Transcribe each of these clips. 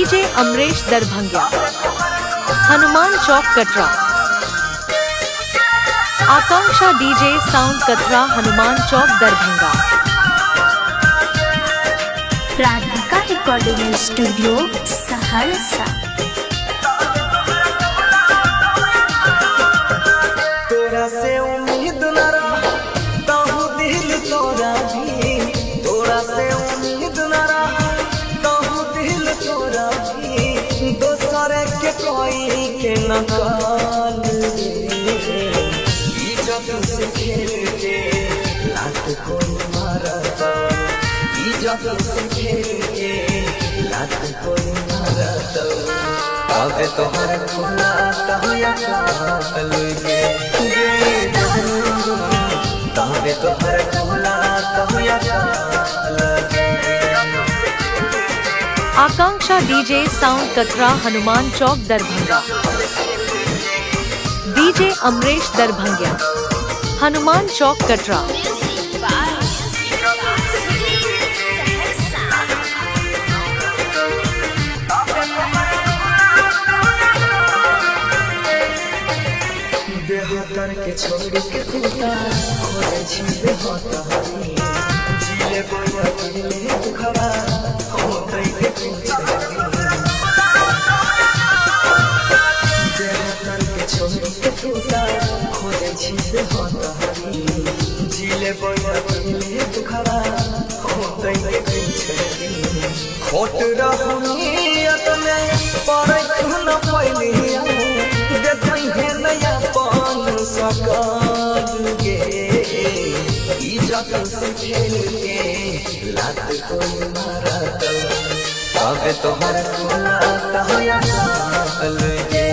DJ Amresh दरभंगिया, हनुमान चौक कटरा। आकांक्षा DJ sound Katra, Hanuman Chowk Darbhanga. Radhika recording studio Saharsa. तोरा से उम्मीद न रहा कहूँ दिल तोरा भी, तोरा से उम्मीद न रहा कहूँ दिल तोरा भी, दोसर के कोई के न काल इज्जत से खेल के लात कोई मारता, इज्जत से खेल के लात कोई मारता। अब तोहर खुला कहया काल गे तबे तोहर खुला कहया काल गे। आकांक्षा DJ sound Katra, Hanuman Chowk Darbhanga. DJ Amresh दरभंगिया, हनुमान चौक कटरा। बेहतर के छोड़ के खुदा खोले छिपे होता हरी, जिले बोया दिले दुखड़ा होते के पूछे। बेहतर के छोड़ के खुदा खोले छिपे होता हरी, जिले बोया दिले दुखड़ा होते के पूछे। खोट रहनी अतने पर न पइलिया देखै है नया पान सकाल गे, इज्जत से खेल के लात कोई मारत। अब तोहर खुला कहया काल गे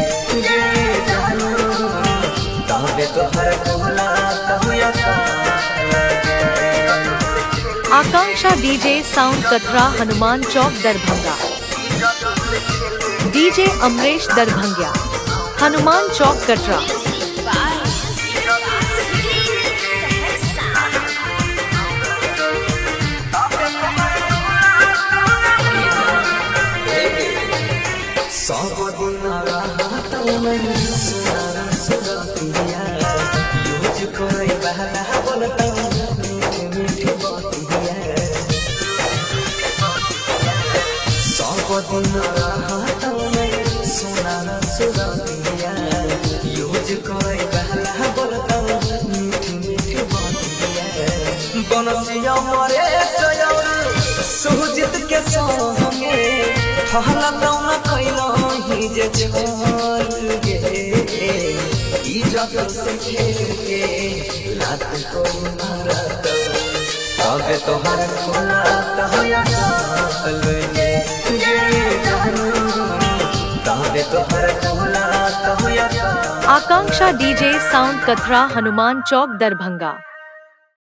तबे तोहर खुला कहया काल गे। आकांक्षा DJ sound Katra, Hanuman Chowk Darbhanga. DJ Amresh दरभंगिया, हनुमान चौक कटरा। सब दिन राहत में सुनारा सुरतिया, यूज कोई बहला बोलता मीठी मीठी बातिया। सब दिन राहत में सुनारा सुरतिया, यूज कोई बहला बोलता मीठी मीठी बातिया। बनसिया मरे सयार सुजित के संगे फहला दौना कैला ही जे छोड़ गे, इज्जत से खेल के लात कोई मारत। अब तोहर खुला कहया काल गे तबे तोहर खुला कहया काल। आकांक्षा डीजे साउंड कटरा, हनुमान चौक दरभंगा।